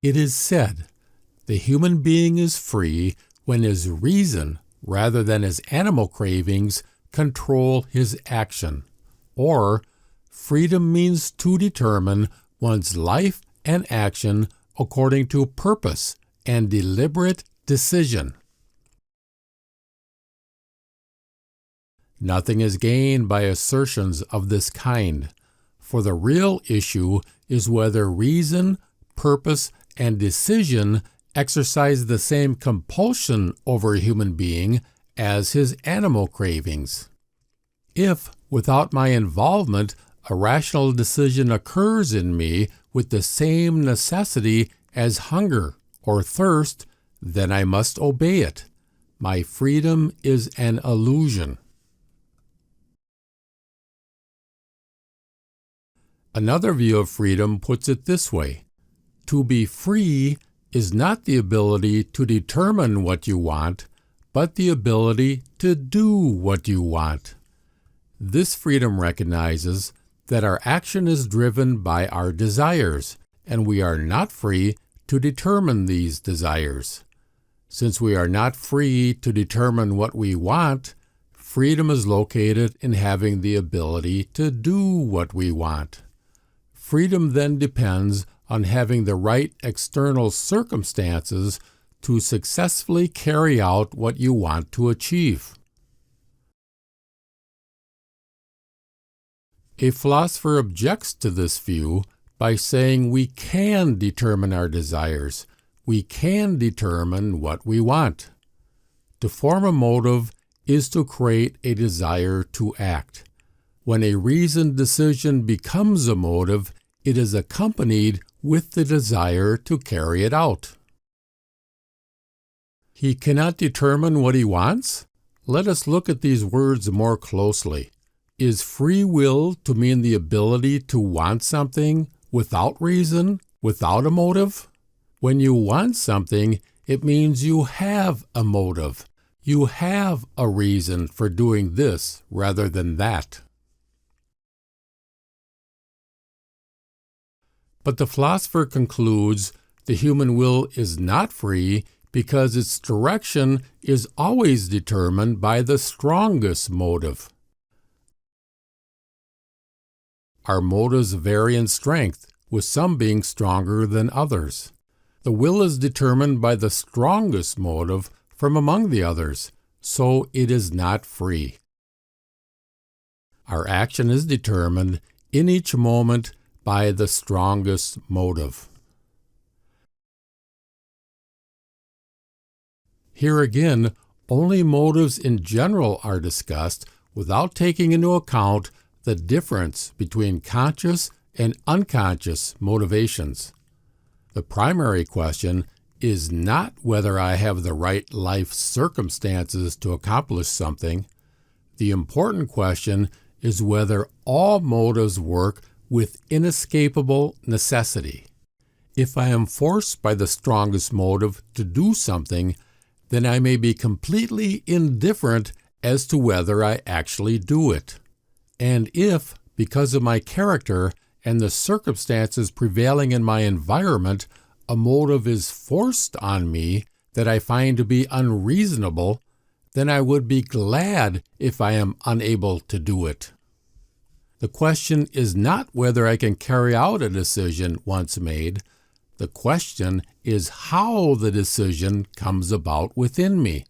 It is said, the human being is free when his reason, rather than his animal cravings, control his action. Or, freedom means to determine one's life and action according to purpose and deliberate decision. Nothing is gained by assertions of this kind, for the real issue is whether reason, purpose, and decision exercise the same compulsion over a human being as his animal cravings. If, without my involvement, a rational decision occurs in me with the same necessity as hunger or thirst, then I must obey it. My freedom is an illusion. Another view of freedom puts it this way: to be free is not the ability to determine what you want, but the ability to do what you want. This freedom recognizes that our action is driven by our desires, and we are not free to determine these desires. Since we are not free to determine what we want, freedom is located in having the ability to do what we want. Freedom then depends on having the right external circumstances to successfully carry out what you want to achieve. A philosopher objects to this view by saying we can determine our desires. We can determine what we want. To form a motive is to create a desire to act. When a reasoned decision becomes a motive, it is accompanied with the desire to carry it out. He cannot determine what he wants? Let us look at these words more closely. Is free will to mean the ability to want something without reason, without a motive? When you want something, it means you have a motive. You have a reason for doing this rather than that. But the philosopher concludes the human will is not free because its direction is always determined by the strongest motive. Our motives vary in strength, with some being stronger than others. The will is determined by the strongest motive from among the others, so it is not free. Our action is determined in each moment by the strongest motive. Here again, only motives in general are discussed without taking into account the difference between conscious and unconscious motivations. The primary question is not whether I have the right life circumstances to accomplish something. The important question is whether all motives work with inescapable necessity. If I am forced by the strongest motive to do something, then I may be completely indifferent as to whether I actually do it. And if, because of my character and the circumstances prevailing in my environment, a motive is forced on me that I find to be unreasonable, then I would be glad if I am unable to do it. The question is not whether I can carry out a decision once made. The question is how the decision comes about within me.